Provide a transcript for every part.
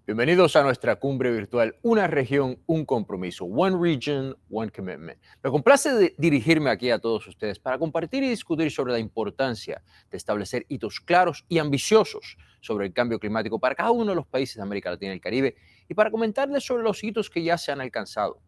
Bienvenidos a nuestra cumbre virtual, una región, un compromiso, One Region, One Commitment. Me complace dirigirme aquí a todos ustedes para compartir y discutir sobre la importancia de establecer hitos claros y ambiciosos sobre el cambio climático para cada uno de los países de América Latina y el Caribe y para comentarles sobre los hitos que ya se han alcanzado.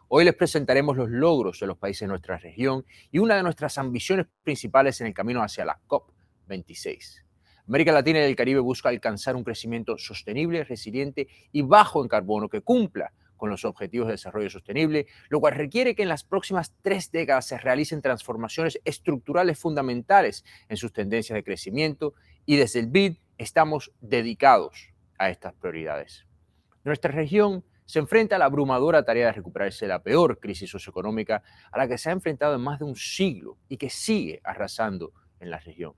Hoy les presentaremos los logros de los países de nuestra región y una de nuestras ambiciones principales en el camino hacia la COP26. América Latina y el Caribe busca alcanzar un crecimiento sostenible, resiliente y bajo en carbono que cumpla con los objetivos de desarrollo sostenible, lo cual requiere que en las próximas 3 décadas se realicen transformaciones estructurales fundamentales en sus tendencias de crecimiento y desde el BID estamos dedicados a estas prioridades. Nuestra región se enfrenta a la abrumadora tarea de recuperarse de la peor crisis socioeconómica a la que se ha enfrentado en más de un siglo y que sigue arrasando en la región.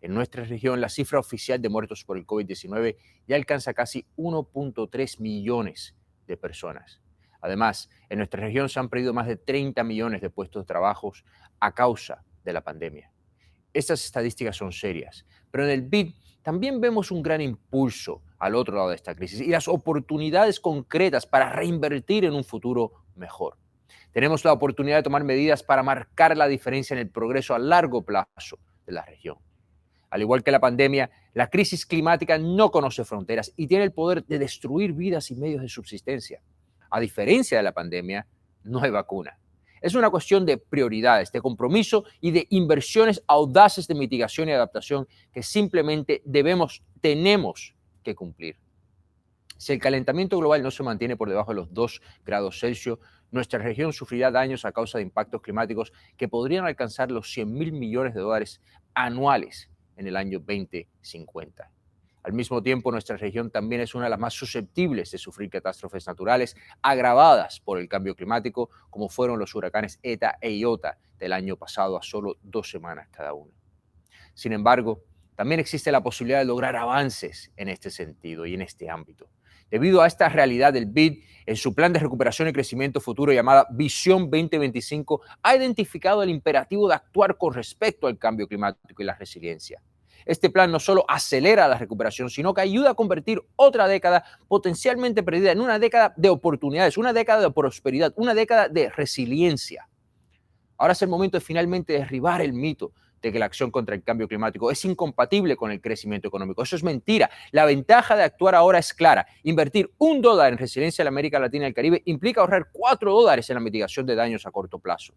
En nuestra región, la cifra oficial de muertos por el COVID-19 ya alcanza casi 1.3 millones de personas. Además, en nuestra región se han perdido más de 30 millones de puestos de trabajo a causa de la pandemia. Estas estadísticas son serias, pero en el BID también vemos un gran impulso al otro lado de esta crisis y las oportunidades concretas para reinvertir en un futuro mejor. Tenemos la oportunidad de tomar medidas para marcar la diferencia en el progreso a largo plazo de la región. Al igual que la pandemia, la crisis climática no conoce fronteras y tiene el poder de destruir vidas y medios de subsistencia. A diferencia de la pandemia, no hay vacuna. Es una cuestión de prioridades, de compromiso y de inversiones audaces de mitigación y adaptación que simplemente tenemos que cumplir. Si el calentamiento global no se mantiene por debajo de los 2 grados Celsius, nuestra región sufrirá daños a causa de impactos climáticos que podrían alcanzar los $100.000 millones anuales en el año 2050. Al mismo tiempo, nuestra región también es una de las más susceptibles de sufrir catástrofes naturales agravadas por el cambio climático, como fueron los huracanes ETA e IOTA del año pasado a solo 2 semanas cada uno. Sin embargo, también existe la posibilidad de lograr avances en este sentido y en este ámbito. Debido a esta realidad, el BID, en su plan de recuperación y crecimiento futuro llamada Visión 2025, ha identificado el imperativo de actuar con respecto al cambio climático y la resiliencia. Este plan no solo acelera la recuperación, sino que ayuda a convertir otra década potencialmente perdida en una década de oportunidades, una década de prosperidad, una década de resiliencia. Ahora es el momento de finalmente derribar el mito de que la acción contra el cambio climático es incompatible con el crecimiento económico. Eso es mentira. La ventaja de actuar ahora es clara. Invertir $1 en resiliencia en la América Latina y el Caribe implica ahorrar $4 en la mitigación de daños a corto plazo.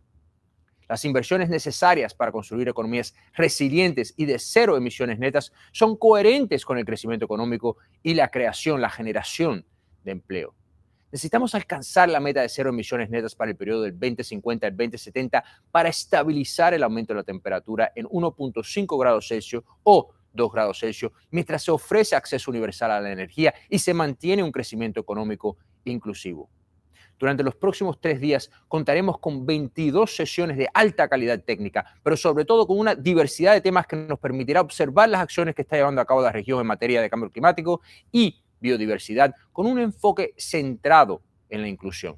Las inversiones necesarias para construir economías resilientes y de cero emisiones netas son coherentes con el crecimiento económico y la creación, la generación de empleo. Necesitamos alcanzar la meta de cero emisiones netas para el periodo del 2050 al 2070 para estabilizar el aumento de la temperatura en 1.5 grados Celsius o 2 grados Celsius, mientras se ofrece acceso universal a la energía y se mantiene un crecimiento económico inclusivo. Durante los próximos 3 días contaremos con 22 sesiones de alta calidad técnica, pero sobre todo con una diversidad de temas que nos permitirá observar las acciones que está llevando a cabo la región en materia de cambio climático y biodiversidad, con un enfoque centrado en la inclusión.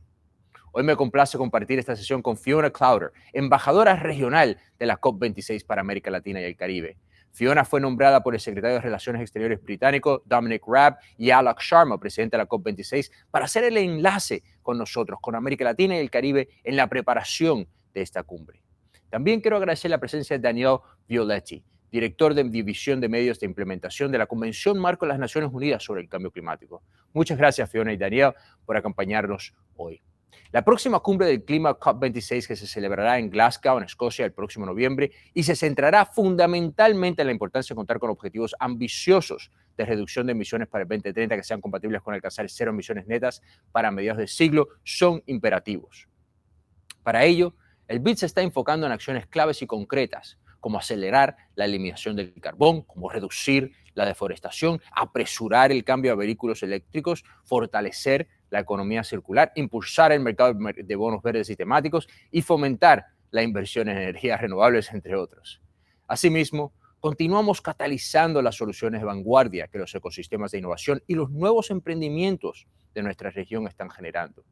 Hoy me complace compartir esta sesión con Fiona Clowder, embajadora regional de la COP26 para América Latina y el Caribe. Fiona fue nombrada por el secretario de Relaciones Exteriores británico Dominic Raab y Alok Sharma, presidente de la COP26, para hacer el enlace con nosotros, con América Latina y el Caribe, en la preparación de esta cumbre. También quiero agradecer la presencia de Daniel Violetti, director de División de Medios de Implementación de la Convención Marco de las Naciones Unidas sobre el Cambio Climático. Muchas gracias, Fiona y Daniel, por acompañarnos hoy. La próxima cumbre del clima COP26, que se celebrará en Glasgow, en Escocia, el próximo noviembre, y se centrará fundamentalmente en la importancia de contar con objetivos ambiciosos de reducción de emisiones para el 2030 que sean compatibles con alcanzar cero emisiones netas para mediados del siglo, son imperativos. Para ello, el BID se está enfocando en acciones claves y concretas, como acelerar la eliminación del carbón, como reducir la deforestación, apresurar el cambio a vehículos eléctricos, fortalecer la economía circular, impulsar el mercado de bonos verdes y temáticos y fomentar la inversión en energías renovables, entre otros. Asimismo, continuamos catalizando las soluciones de vanguardia que los ecosistemas de innovación y los nuevos emprendimientos de nuestra región están generando.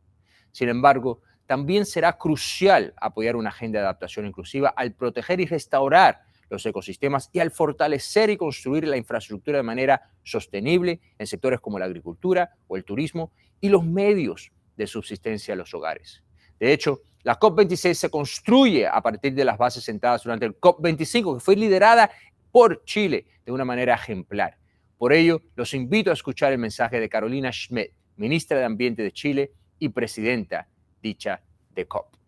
Sin embargo, también será crucial apoyar una agenda de adaptación inclusiva al proteger y restaurar los ecosistemas y al fortalecer y construir la infraestructura de manera sostenible en sectores como la agricultura o el turismo y los medios de subsistencia de los hogares. De hecho, la COP26 se construye a partir de las bases sentadas durante el COP25, que fue liderada por Chile de una manera ejemplar. Por ello, los invito a escuchar el mensaje de Carolina Schmidt, ministra de Ambiente de Chile y presidenta dicha de COP.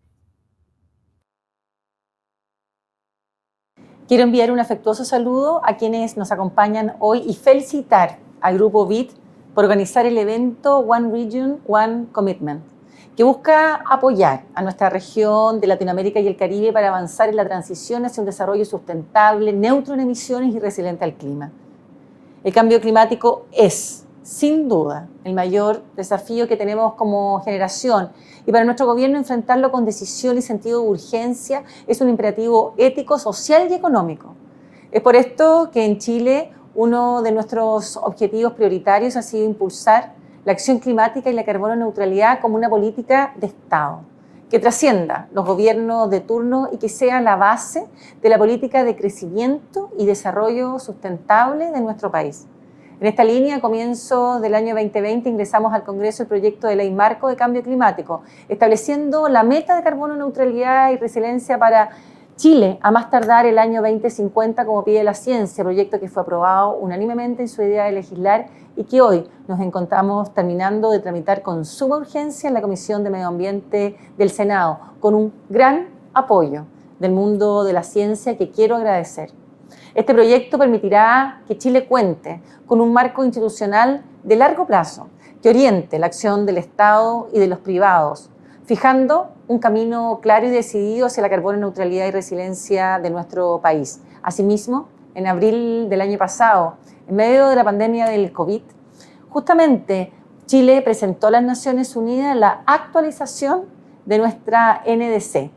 Quiero enviar un afectuoso saludo a quienes nos acompañan hoy y felicitar al Grupo BID por organizar el evento One Region, One Commitment, que busca apoyar a nuestra región de Latinoamérica y el Caribe para avanzar en la transición hacia un desarrollo sustentable, neutro en emisiones y resiliente al clima. El cambio climático es, sin duda, el mayor desafío que tenemos como generación y para nuestro gobierno enfrentarlo con decisión y sentido de urgencia es un imperativo ético, social y económico. Es por esto que en Chile uno de nuestros objetivos prioritarios ha sido impulsar la acción climática y la carbono neutralidad como una política de Estado, que trascienda los gobiernos de turno y que sea la base de la política de crecimiento y desarrollo sustentable de nuestro país. En esta línea, a comienzo del año 2020, ingresamos al Congreso el proyecto de ley marco de cambio climático, estableciendo la meta de carbono neutralidad y resiliencia para Chile a más tardar el año 2050, como pide la ciencia, proyecto que fue aprobado unánimemente en su idea de legislar y que hoy nos encontramos terminando de tramitar con suma urgencia en la Comisión de Medio Ambiente del Senado, con un gran apoyo del mundo de la ciencia que quiero agradecer. Este proyecto permitirá que Chile cuente con un marco institucional de largo plazo que oriente la acción del Estado y de los privados, fijando un camino claro y decidido hacia la carbono neutralidad y resiliencia de nuestro país. Asimismo, en abril del año pasado, en medio de la pandemia del COVID, justamente Chile presentó a las Naciones Unidas la actualización de nuestra NDC,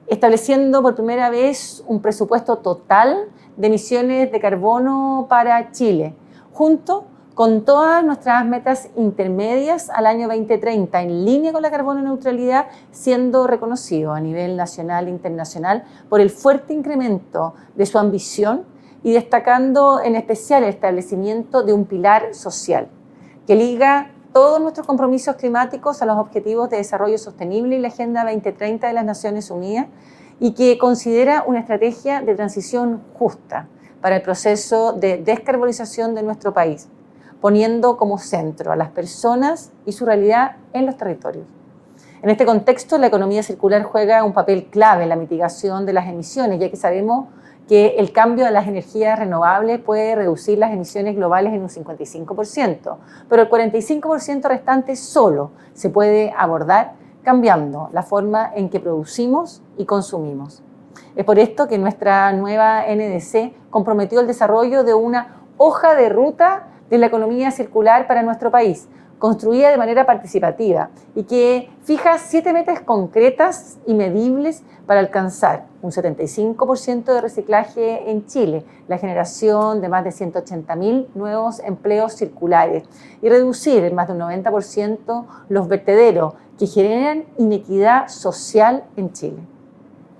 estableciendo por primera vez un presupuesto total de emisiones de carbono para Chile, junto con todas nuestras metas intermedias al año 2030, en línea con la carbono neutralidad, siendo reconocido a nivel nacional e internacional por el fuerte incremento de su ambición y destacando en especial el establecimiento de un pilar social que liga todos nuestros compromisos climáticos a los objetivos de desarrollo sostenible y la Agenda 2030 de las Naciones Unidas y que considera una estrategia de transición justa para el proceso de descarbonización de nuestro país, poniendo como centro a las personas y su realidad en los territorios. En este contexto, la economía circular juega un papel clave en la mitigación de las emisiones, ya que sabemos que el cambio a las energías renovables puede reducir las emisiones globales en un 55%, pero el 45% restante solo se puede abordar cambiando la forma en que producimos y consumimos. Es por esto que nuestra nueva NDC comprometió el desarrollo de una hoja de ruta de la economía circular para nuestro país, construida de manera participativa y que fija 7 metas concretas y medibles para alcanzar un 75% de reciclaje en Chile, la generación de más de 180.000 nuevos empleos circulares y reducir en más de un 90% los vertederos que generan inequidad social en Chile.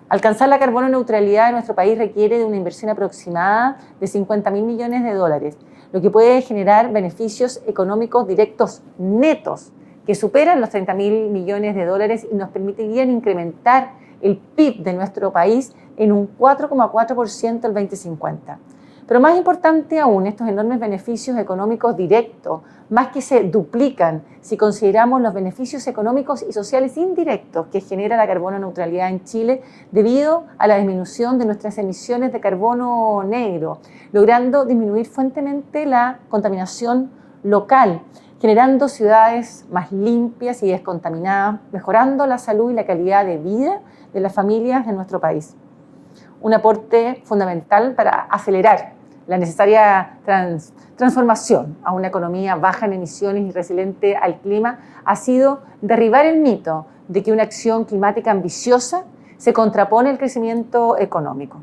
Alcanzar la carbono neutralidad en nuestro país requiere de una inversión aproximada de 50.000 millones de dólares, lo que puede generar beneficios económicos directos netos que superan los 30.000 millones de dólares y nos permitirían incrementar el PIB de nuestro país en un 4,4% al 2050. Pero más importante aún, estos enormes beneficios económicos directos, más que se duplican si consideramos los beneficios económicos y sociales indirectos que genera la carbono neutralidad en Chile debido a la disminución de nuestras emisiones de carbono negro, logrando disminuir fuertemente la contaminación local, generando ciudades más limpias y descontaminadas, mejorando la salud y la calidad de vida de las familias en nuestro país. Un aporte fundamental para acelerar la necesaria transformación a una economía baja en emisiones y resiliente al clima ha sido derribar el mito de que una acción climática ambiciosa se contrapone al crecimiento económico.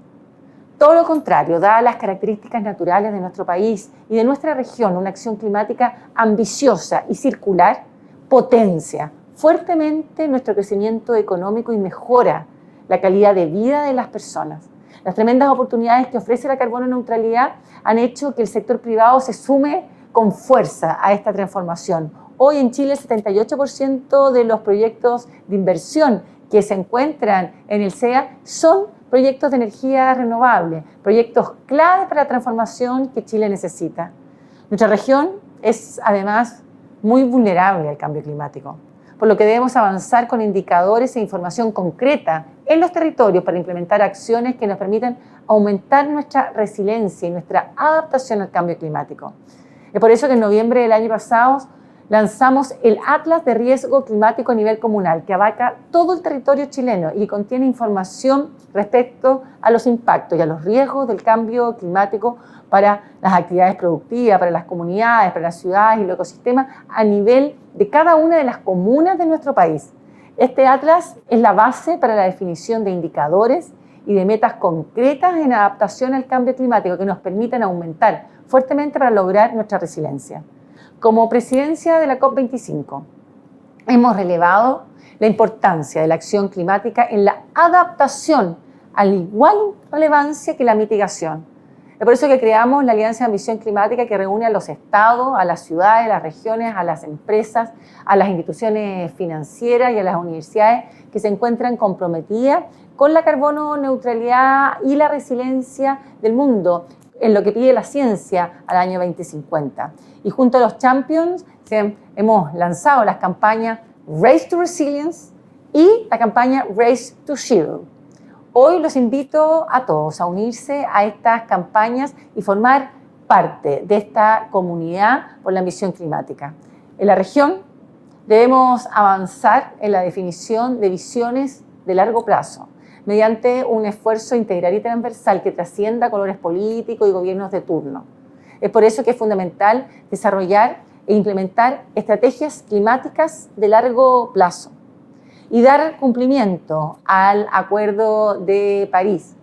Todo lo contrario, dadas las características naturales de nuestro país y de nuestra región, una acción climática ambiciosa y circular potencia fuertemente nuestro crecimiento económico y mejora la calidad de vida de las personas, Las tremendas oportunidades que ofrece la carbono neutralidad han hecho que el sector privado se sume con fuerza a esta transformación. Hoy en Chile el 78% de los proyectos de inversión que se encuentran en el CEA son proyectos de energía renovable, proyectos clave para la transformación que Chile necesita. Nuestra región es además muy vulnerable al cambio climático, por lo que debemos avanzar con indicadores e información concreta en los territorios para implementar acciones que nos permitan aumentar nuestra resiliencia y nuestra adaptación al cambio climático. Es por eso que en noviembre del año pasado lanzamos el Atlas de Riesgo Climático a nivel comunal, que abarca todo el territorio chileno y contiene información respecto a los impactos y a los riesgos del cambio climático para las actividades productivas, para las comunidades, para las ciudades y los ecosistemas a nivel de cada una de las comunas de nuestro país. Este Atlas es la base para la definición de indicadores y de metas concretas en adaptación al cambio climático que nos permitan aumentar fuertemente para lograr nuestra resiliencia. Como presidencia de la COP25, hemos relevado la importancia de la acción climática en la adaptación, al igual relevancia que la mitigación. Es por eso que creamos la Alianza de Ambición Climática, que reúne a los estados, a las ciudades, a las regiones, a las empresas, a las instituciones financieras y a las universidades que se encuentran comprometidas con la carbono neutralidad y la resiliencia del mundo, en lo que pide la ciencia al año 2050. Y junto a los champions hemos lanzado las campañas Race to Resilience y la campaña Race to Zero. Hoy los invito a todos a unirse a estas campañas y formar parte de esta comunidad por la ambición climática. En la región debemos avanzar en la definición de visiones de largo plazo, mediante un esfuerzo integral y transversal que trascienda colores políticos y gobiernos de turno. Es por eso que es fundamental desarrollar e implementar estrategias climáticas de largo plazo y dar cumplimiento al Acuerdo de París.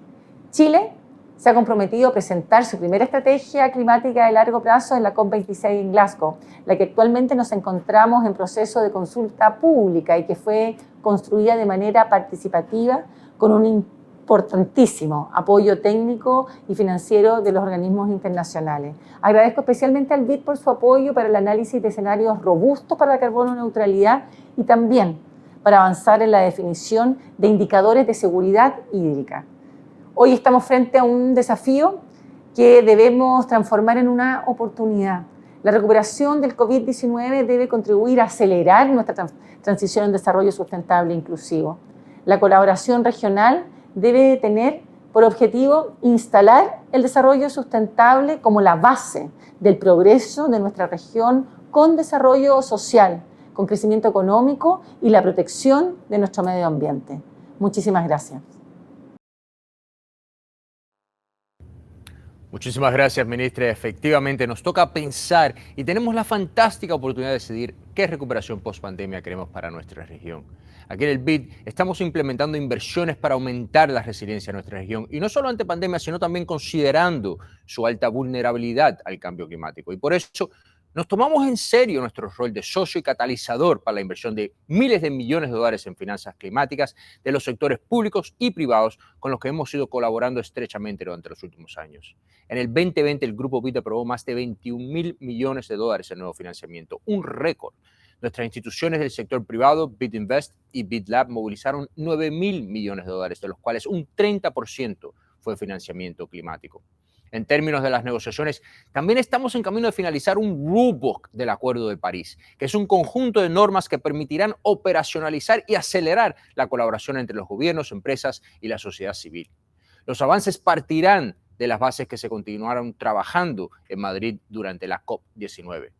Chile se ha comprometido a presentar su primera estrategia climática de largo plazo en la COP26 en Glasgow, la que actualmente nos encontramos en proceso de consulta pública y que fue construida de manera participativa con un importantísimo apoyo técnico y financiero de los organismos internacionales. Agradezco especialmente al BID por su apoyo para el análisis de escenarios robustos para la carbono neutralidad y también para avanzar en la definición de indicadores de seguridad hídrica. Hoy estamos frente a un desafío que debemos transformar en una oportunidad. La recuperación del COVID-19 debe contribuir a acelerar nuestra transición en desarrollo sustentable e inclusivo. La colaboración regional debe tener por objetivo instalar el desarrollo sustentable como la base del progreso de nuestra región con desarrollo social, con crecimiento económico y la protección de nuestro medio ambiente. Muchísimas gracias. Muchísimas gracias, ministra. Efectivamente, nos toca pensar y tenemos la fantástica oportunidad de decidir qué recuperación post-pandemia queremos para nuestra región. Aquí en el BID estamos implementando inversiones para aumentar la resiliencia de nuestra región, y no solo ante pandemia, sino también considerando su alta vulnerabilidad al cambio climático. Y por eso nos tomamos en serio nuestro rol de socio y catalizador para la inversión de miles de millones de dólares en finanzas climáticas de los sectores públicos y privados con los que hemos ido colaborando estrechamente durante los últimos años. En el 2020, el Grupo BID aprobó más de 21.000 millones de dólares en nuevo financiamiento, un récord. Nuestras instituciones del sector privado, BID Invest y BID Lab, movilizaron 9.000 millones de dólares, de los cuales un 30% fue financiamiento climático. En términos de las negociaciones, también estamos en camino de finalizar un rulebook del Acuerdo de París, que es un conjunto de normas que permitirán operacionalizar y acelerar la colaboración entre los gobiernos, empresas y la sociedad civil. Los avances partirán de las bases que se continuaron trabajando en Madrid durante la COP19.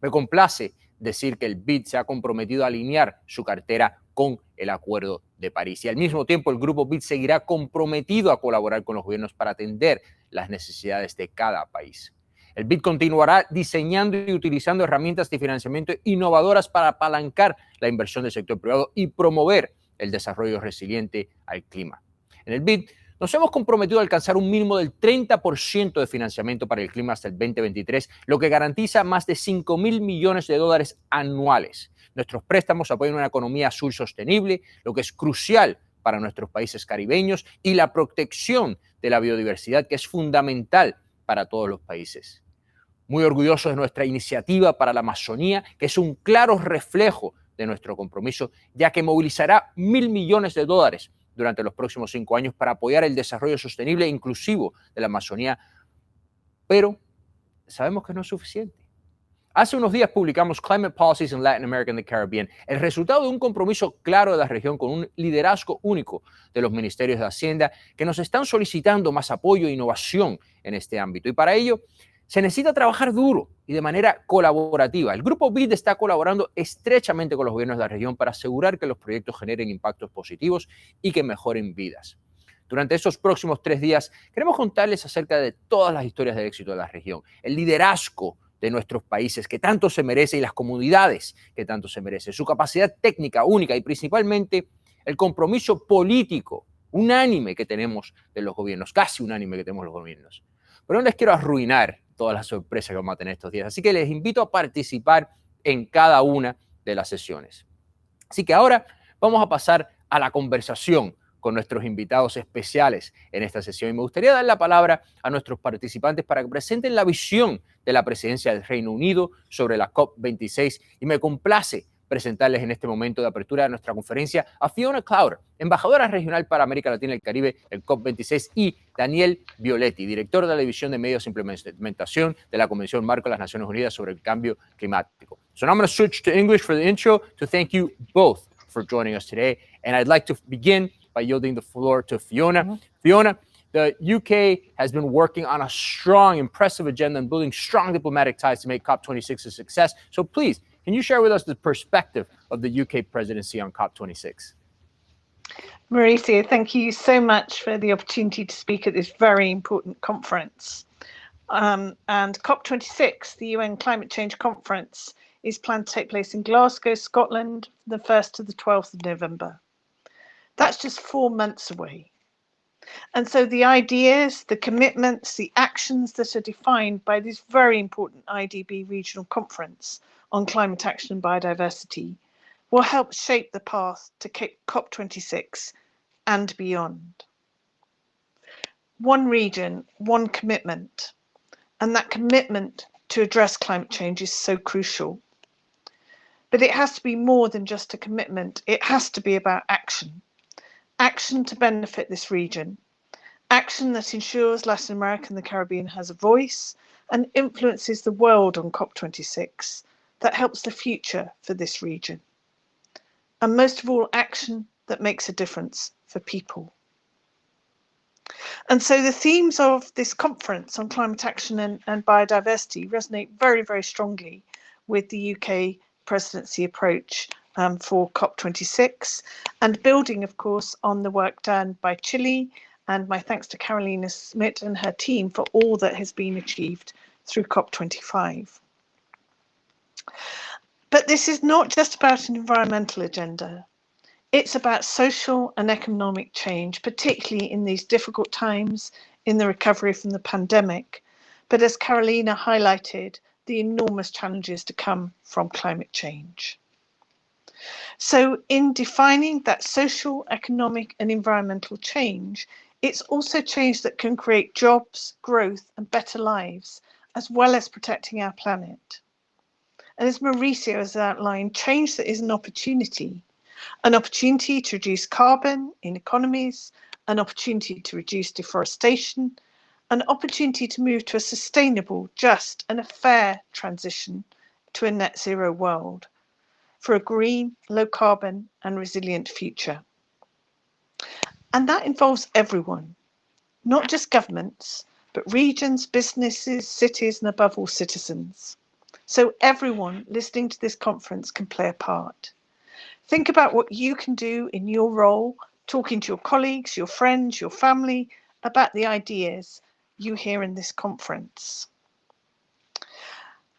Me complace decir que el BID se ha comprometido a alinear su cartera con el Acuerdo de París, y al mismo tiempo el Grupo BID seguirá comprometido a colaborar con los gobiernos para atender las necesidades de cada país. El BID continuará diseñando y utilizando herramientas de financiamiento innovadoras para apalancar la inversión del sector privado y promover el desarrollo resiliente al clima. En el BID nos hemos comprometido a alcanzar un mínimo del 30% de financiamiento para el clima hasta el 2023, lo que garantiza más de 5.000 millones de dólares anuales. Nuestros préstamos apoyan una economía azul sostenible, lo que es crucial para nuestros países caribeños, y la protección de la biodiversidad, que es fundamental para todos los países. Muy orgullosos de nuestra iniciativa para la Amazonía, que es un claro reflejo de nuestro compromiso, ya que movilizará $1.000 millones durante los próximos 5 años para apoyar el desarrollo sostenible e inclusivo de la Amazonía. Pero sabemos que no es suficiente. Hace unos días publicamos Climate Policies in Latin America and the Caribbean, el resultado de un compromiso claro de la región con un liderazgo único de los ministerios de Hacienda que nos están solicitando más apoyo e innovación en este ámbito. Y para ello se necesita trabajar duro y de manera colaborativa. El Grupo BID está colaborando estrechamente con los gobiernos de la región para asegurar que los proyectos generen impactos positivos y que mejoren vidas. Durante estos próximos 3 días queremos contarles acerca de todas las historias de éxito de la región, el liderazgo de nuestros países que tanto se merece y las comunidades que tanto se merece, su capacidad técnica única y principalmente el compromiso político unánime que tenemos de los gobiernos, casi unánime que tenemos los gobiernos. Pero no les quiero arruinar todas las sorpresas que vamos a tener estos días, así que les invito a participar en cada una de las sesiones. Así que ahora vamos a pasar a la conversación con nuestros invitados especiales en esta sesión. Y me gustaría dar la palabra a nuestros participantes para que presenten la visión de la presidencia del Reino Unido sobre la COP26. Y me complace presentarles en este momento de apertura de nuestra conferencia a Fiona Clowder, embajadora regional para América Latina y el Caribe del COP26, y Daniel Violetti, director de la División de Medios e Implementación de la Convención Marco de las Naciones Unidas sobre el Cambio Climático. So now I'm going to switch to English for the intro to thank you both for joining us today. And I'd like to begin by yielding the floor to Fiona. Fiona, the UK has been working on a strong, impressive agenda and building strong diplomatic ties to make COP26 a success. So please, can you share with us the perspective of the UK presidency on COP26? Mauricio, thank you so much for the opportunity to speak at this very important conference. And COP26, the UN Climate Change Conference, is planned to take place in Glasgow, Scotland, the 1st to the 12th of November. That's just 4 months away. And so the ideas, the commitments, the actions that are defined by this very important IDB regional conference on climate action and biodiversity will help shape the path to COP26 and beyond. One region, one commitment, and that commitment to address climate change is so crucial. But it has to be more than just a commitment. It has to be about action. Action to benefit this region. Action that ensures Latin America and the Caribbean has a voice and influences the world on COP26, that helps the future for this region. And most of all, action that makes a difference for people. And so the themes of this conference on climate action and biodiversity resonate very, very strongly with the UK presidency approach for COP26, and building, of course, on the work done by Chile, and my thanks to Carolina Smith and her team for all that has been achieved through COP25. But this is not just about an environmental agenda. It's about social and economic change, particularly in these difficult times in the recovery from the pandemic. But as Carolina highlighted, the enormous challenges to come from climate change. So in defining that social, economic and environmental change, it's also change that can create jobs, growth and better lives, as well as protecting our planet. And as Mauricio has outlined, change that is an opportunity to reduce carbon in economies, an opportunity to reduce deforestation, an opportunity to move to a sustainable, just and a fair transition to a net zero world for a green, low carbon and resilient future. And that involves everyone, not just governments, but regions, businesses, cities, and above all citizens. So everyone listening to this conference can play a part. Think about what you can do in your role, talking to your colleagues, your friends, your family, about the ideas you hear in this conference.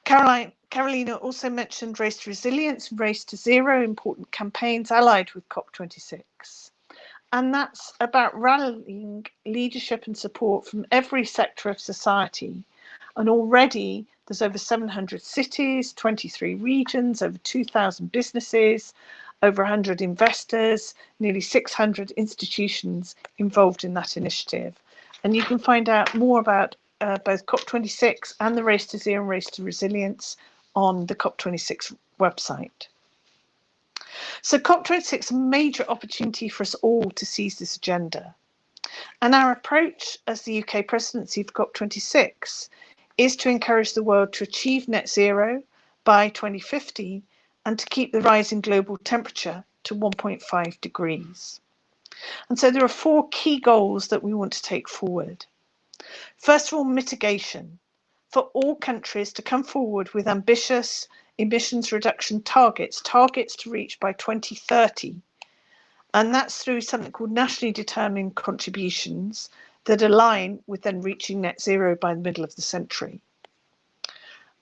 Carolina also mentioned Race to Resilience and Race to Zero, important campaigns allied with COP26. And that's about rallying leadership and support from every sector of society. And already there's over 700 cities, 23 regions, over 2,000 businesses, over 100 investors, nearly 600 institutions involved in that initiative. And you can find out more about both COP26 and the Race to Zero and Race to Resilience on the COP26 website. So COP26 is a major opportunity for us all to seize this agenda. And our approach as the UK presidency of COP26 is to encourage the world to achieve net zero by 2050 and to keep the rise in global temperature to 1.5 degrees. And so there are 4 key goals that we want to take forward. First of all, mitigation. For all countries to come forward with ambitious emissions reduction targets to reach by 2030. And that's through something called nationally determined contributions that align with then reaching net zero by the middle of the century.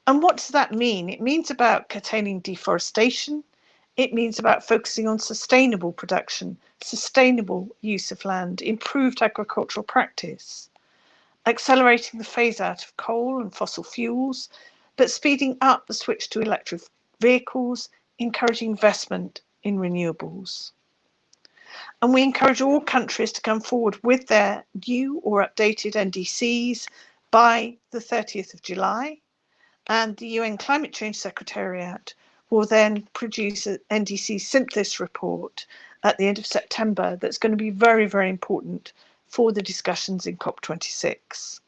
And what does that mean? It means about curtailing deforestation. It means about focusing on sustainable production, sustainable use of land, improved agricultural practice, accelerating the phase out of coal and fossil fuels, but speeding up the switch to electric vehicles, encouraging investment in renewables. And we encourage all countries to come forward with their new or updated NDCs by the 30th of July. And the UN Climate Change Secretariat will then produce an NDC synthesis report at the end of September that's going to be very, very important for the discussions in COP26.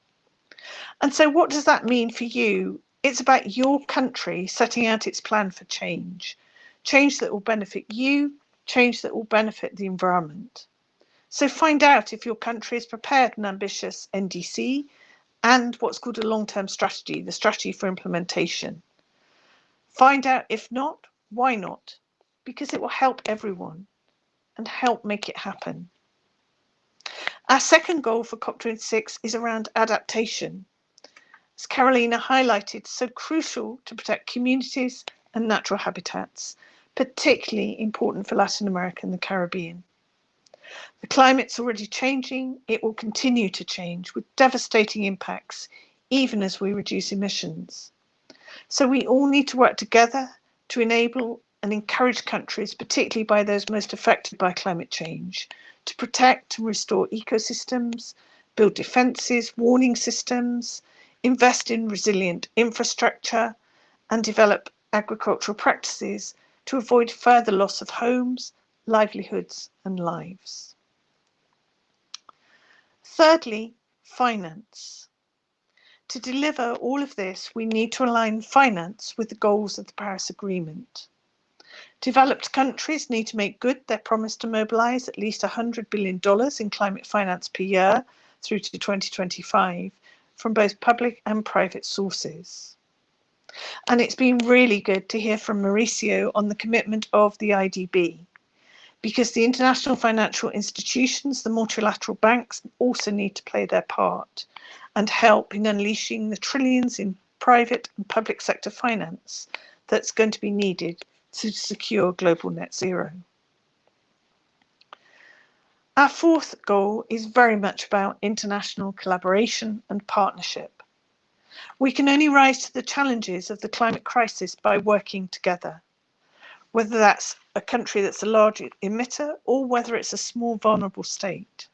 And so what does that mean for you? It's about your country setting out its plan for change, change that will benefit you, change that will benefit the environment. So find out if your country has prepared an ambitious NDC and what's called a long-term strategy, the strategy for implementation. Find out if not, why not? Because it will help everyone and help make it happen. Our second goal for COP26 is around adaptation. As Carolina highlighted, so crucial to protect communities and natural habitats, particularly important for Latin America and the Caribbean. The climate's already changing. It will continue to change with devastating impacts, even as we reduce emissions. So we all need to work together to enable and encourage countries, particularly by those most affected by climate change, to protect and restore ecosystems, build defences, warning systems, invest in resilient infrastructure, and develop agricultural practices to avoid further loss of homes, livelihoods, and lives. Thirdly, finance. To deliver all of this, we need to align finance with the goals of the Paris Agreement. Developed countries need to make good their promise to mobilise at least $100 billion in climate finance per year through to 2025 from both public and private sources. And it's been really good to hear from Mauricio on the commitment of the IDB, because the international financial institutions, the multilateral banks, also need to play their part and help in unleashing the trillions in private and public sector finance that's going to be needed to secure global net zero. Our fourth goal is very much about international collaboration and partnership. We can only rise to the challenges of the climate crisis by working together, whether that's a country that's a large emitter or whether it's a small vulnerable state.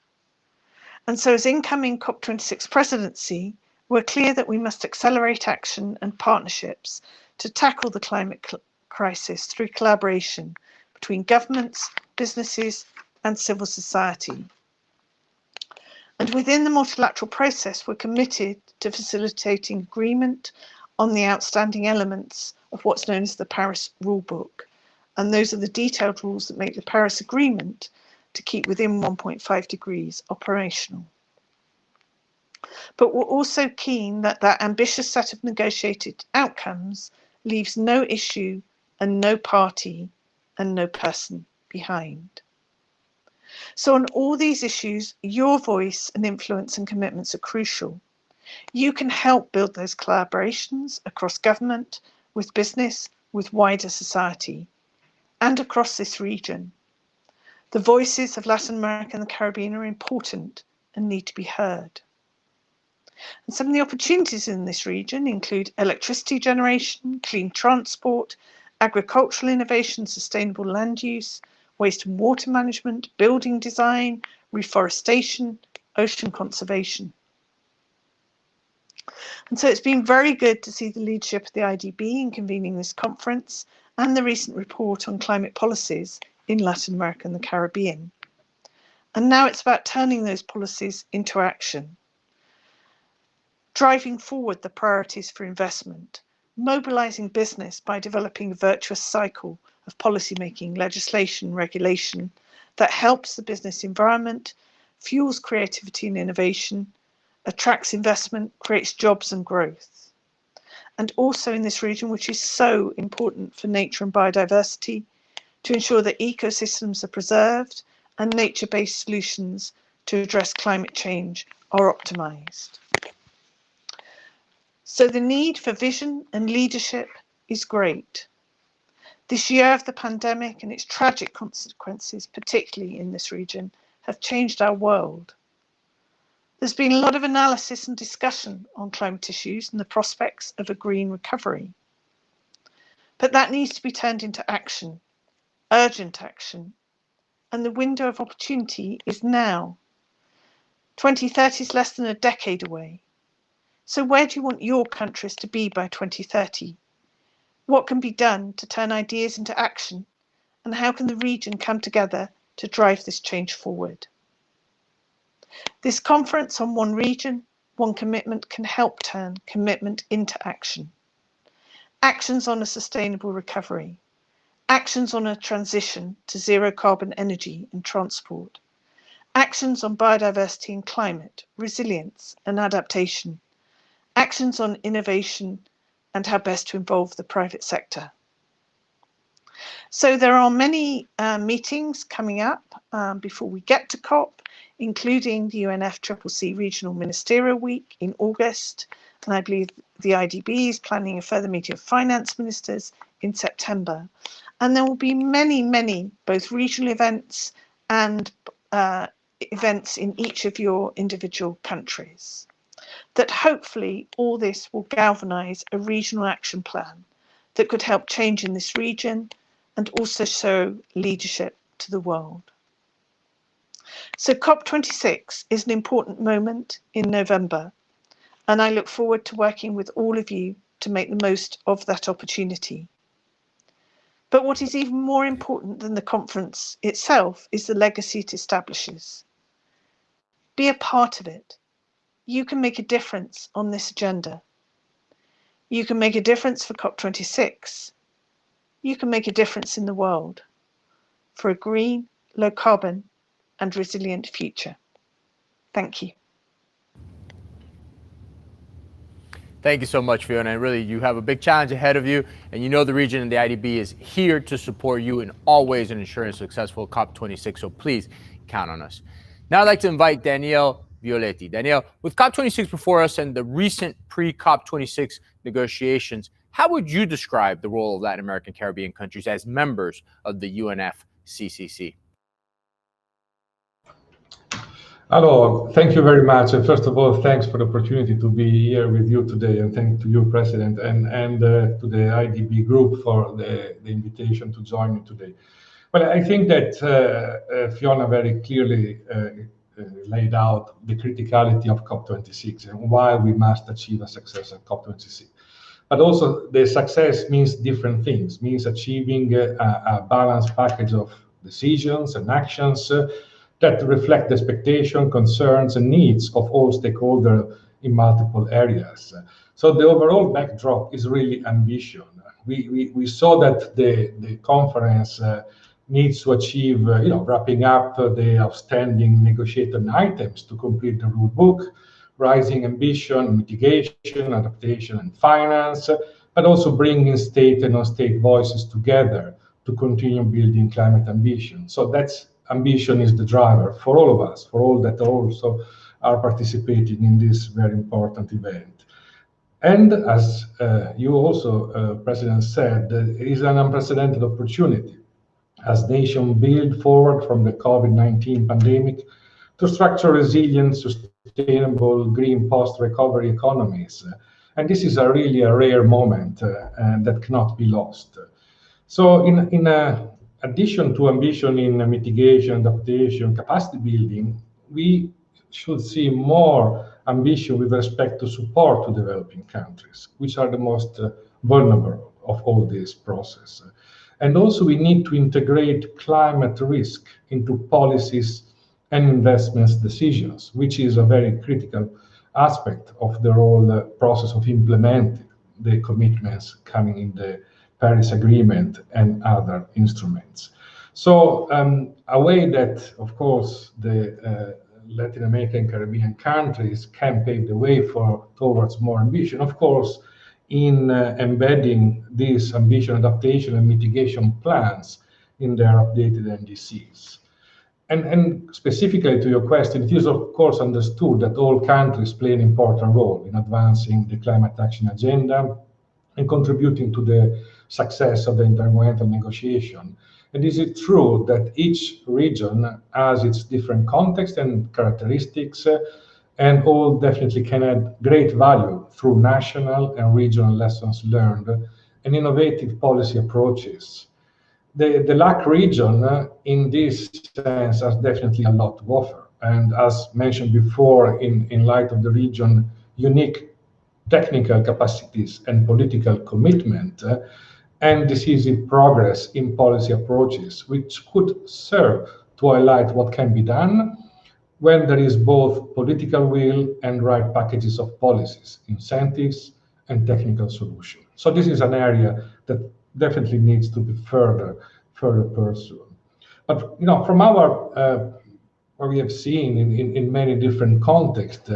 And so as incoming COP26 presidency, we're clear that we must accelerate action and partnerships to tackle the climate crisis through collaboration between governments, businesses, and civil society. And within the multilateral process, we're committed to facilitating agreement on the outstanding elements of what's known as the Paris Rulebook. And those are the detailed rules that make the Paris Agreement to keep within 1.5 degrees operational. But we're also keen that that ambitious set of negotiated outcomes leaves no issue and no party and no person behind. So on all these issues, your voice and influence and commitments are crucial. You can help build those collaborations across government, with business, with wider society, and across this region. The voices of Latin America and the Caribbean are important and need to be heard. And some of the opportunities in this region include electricity generation, clean transport, agricultural innovation, sustainable land use, waste and water management, building design, reforestation, ocean conservation. And so it's been very good to see the leadership of the IDB in convening this conference and the recent report on climate policies in Latin America and the Caribbean. And now it's about turning those policies into action, driving forward the priorities for investment, mobilizing business by developing a virtuous cycle of policymaking, legislation, regulation that helps the business environment, fuels creativity and innovation, attracts investment, creates jobs and growth. And also in this region, which is so important for nature and biodiversity, to ensure that ecosystems are preserved and nature-based solutions to address climate change are optimized. So the need for vision and leadership is great. This year of the pandemic and its tragic consequences, particularly in this region, have changed our world. There's been a lot of analysis and discussion on climate issues and the prospects of a green recovery. But that needs to be turned into action, urgent action, and the window of opportunity is now. 2030 is less than a decade away. So where do you want your countries to be by 2030? What can be done to turn ideas into action? And how can the region come together to drive this change forward? This conference on One Region, One Commitment can help turn commitment into action. Actions on a sustainable recovery. Actions on a transition to zero carbon energy and transport. Actions on biodiversity and climate, resilience and adaptation. Actions on innovation and how best to involve the private sector. So there are many meetings coming up before we get to COP, including the UNFCCC Regional Ministerial Week in August. And I believe the IDB is planning a further meeting of finance ministers in September. And there will be many, many both regional events and events in each of your individual countries. That hopefully all this will galvanize a regional action plan that could help change in this region and also show leadership to the world. So COP26 is an important moment in November, and I look forward to working with all of you to make the most of that opportunity. But what is even more important than the conference itself is the legacy it establishes. Be a part of it. You can make a difference on this agenda. You can make a difference for COP26. You can make a difference in the world for a green, low carbon and resilient future. Thank you. Thank you so much, Fiona. And really, you have a big challenge ahead of you, and you know the region and the IDB is here to support you in all ways and ensure a successful COP26, so please count on us. Now I'd like to invite Danielle Violetti. Danielle, with COP26 before us and the recent pre-COP26 negotiations, how would you describe the role of Latin American Caribbean countries as members of the UNFCCC? Hello, thank you very much. And first of all, thanks for the opportunity to be here with you today. And thank to you, President, and to the IDB Group for the invitation to join me today. Well, I think that Fiona very clearly laid out the criticality of COP26 and why we must achieve a success at COP26. But also the success means different things, means achieving a balanced package of decisions and actions that reflect the expectation, concerns, and needs of all stakeholders in multiple areas. So the overall backdrop is really ambition. We saw that the conference needs to achieve, wrapping up the outstanding negotiated items to complete the rule book, rising ambition, mitigation, adaptation, and finance, but also bringing state and non-state voices together to continue building climate ambition. So that's ambition is the driver for all of us, for all that also are participating in this very important event. And as you also, President, said, it is an unprecedented opportunity as nations build forward from the COVID-19 pandemic to structure resilient, sustainable, green post-recovery economies. And this is really a rare moment and that cannot be lost. So in addition to ambition in mitigation, adaptation, capacity building, we should see more ambition with respect to support to developing countries, which are the most vulnerable of all this process. And also we need to integrate climate risk into policies and investments decisions, which is a very critical aspect of the whole process of implementing the commitments coming in the Paris Agreement and other instruments. So a way that, of course, the Latin American and Caribbean countries can pave the way towards more ambition, of course, in embedding this ambition, adaptation, and mitigation plans in their updated NDCs. And specifically to your question, it is of course understood that all countries play an important role in advancing the climate action agenda and contributing to the success of the intergovernmental negotiation. And is it true that each region has its different context and characteristics, and all definitely can add great value through national and regional lessons learned and innovative policy approaches. The LAC region, in this sense, has definitely a lot to offer. And as mentioned before, in light of the region's unique technical capacities and political commitment, and decisive progress in policy approaches, which could serve to highlight what can be done when there is both political will and right packages of policies, incentives, and technical solutions. So this is an area that definitely needs to be further pursued. But from our what we have seen in many different contexts,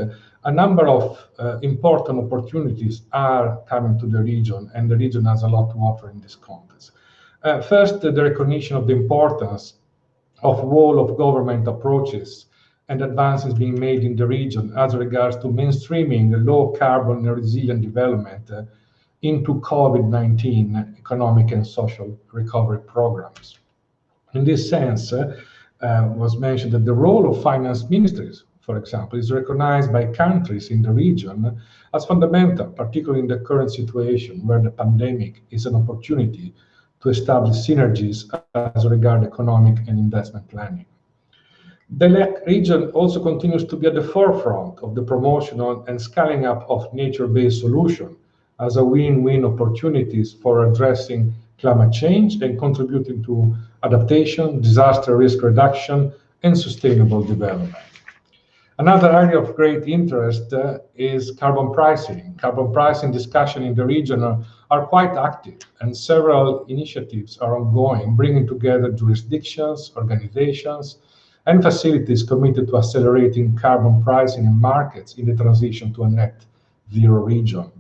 a number of important opportunities are coming to the region, and the region has a lot to offer in this context. First, the recognition of the importance of whole of government approaches and advances being made in the region as regards to mainstreaming low carbon and resilient development into COVID-19 economic and social recovery programs. In this sense, was mentioned that the role of finance ministries, for example, is recognized by countries in the region as fundamental, particularly in the current situation where the pandemic is an opportunity to establish synergies as regards economic and investment planning. The LAC region also continues to be at the forefront of the promotion and scaling up of nature-based solutions as a win-win opportunities for addressing climate change and contributing to adaptation, disaster risk reduction, and sustainable development. Another area of great interest is carbon pricing. Carbon pricing discussion in the region are quite active, and several initiatives are ongoing, bringing together jurisdictions, organizations, and facilities committed to accelerating carbon pricing in markets in the transition to a net zero region.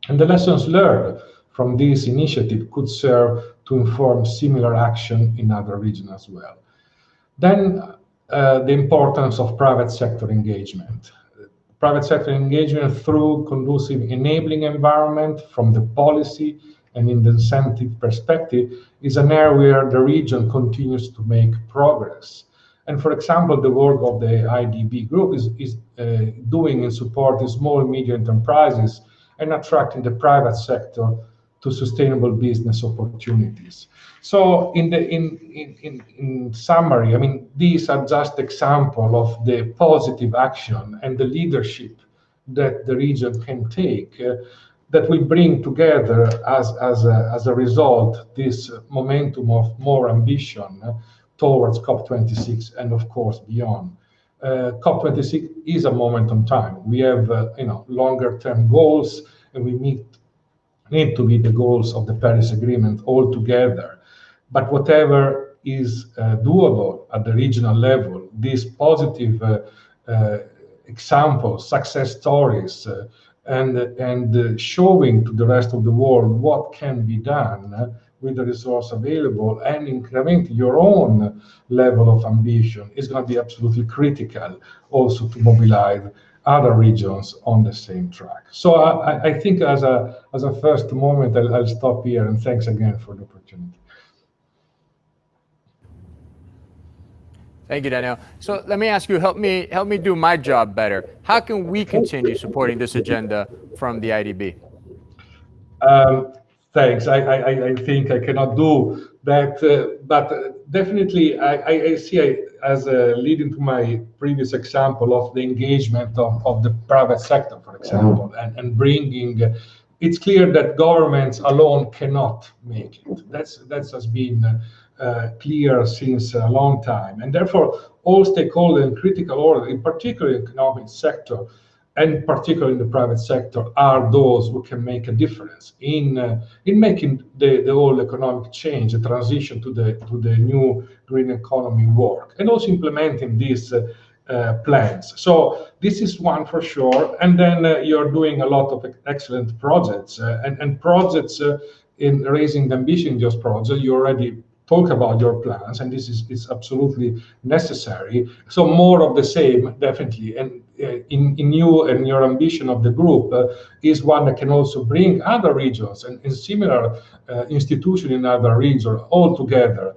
And the lessons learned from this initiative could serve to inform similar action in other regions as well. Then the importance of private sector engagement. Private sector engagement through conducive enabling environment from the policy and in the incentive perspective is an area where the region continues to make progress. And for example, the work of the IDB Group is doing in supporting small and medium enterprises and attracting the private sector to sustainable business opportunities. So in summary, I mean, these are just examples of the positive action and the leadership that the region can take that will bring together as a result this momentum of more ambition towards COP26 and of course beyond. COP26 is a moment in time. We have longer term goals, and we need to meet the goals of the Paris Agreement all together. But whatever is doable at the regional level, these positive examples, success stories, and showing to the rest of the world what can be done with the resource available and incrementing your own level of ambition is going to be absolutely critical also to mobilize other regions on the same track. So I think as a first moment, I'll stop here, and thanks again for the opportunity. Thank you, Daniel. So let me ask you, help me do my job better. How can we continue supporting this agenda from the IDB? Thanks. I think I cannot do that, but definitely I see as leading to my previous example of the engagement of the private sector, for example, and bringing. It's clear that governments alone cannot make it. That has been clear since a long time, and therefore all stakeholders in critical order, in particular the economic sector, and particularly in the private sector, are those who can make a difference in making the whole economic change, the transition to the new green economy work, and also implementing these plans. So this is one for sure. And then you're doing a lot of excellent projects and projects in raising the ambition in those projects. You already talk about your plans, and this is absolutely necessary. So more of the same, definitely. And in you and your ambition of the group is one that can also bring other regions and similar institutions in other regions all together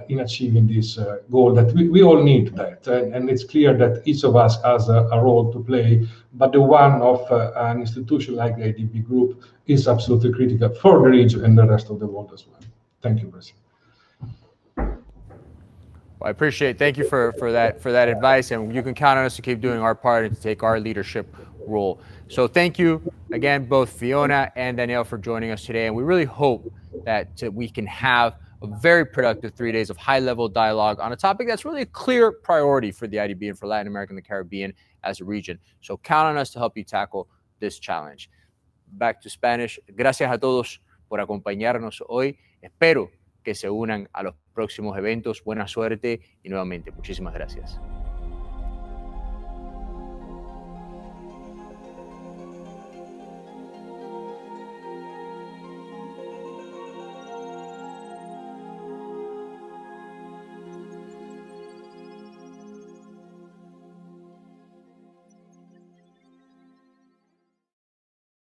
in achieving this goal that we all need that. And it's clear that each of us has a role to play, but the one of an institution like the IDB Group is absolutely critical for the region and the rest of the world as well. Thank you, President. Well, I appreciate it. Thank you for that advice, and you can count on us to keep doing our part and to take our leadership role. So thank you again, both Fiona and Danielle, for joining us today, and we really hope that we can have a very productive 3 days of high-level dialogue on a topic that's really a clear priority for the IDB and for Latin America and the Caribbean as a region. So count on us to help you tackle this challenge. Back to Spanish. Gracias a todos por acompañarnos hoy. Espero que se unan a los próximos eventos. Buena suerte y nuevamente muchísimas gracias.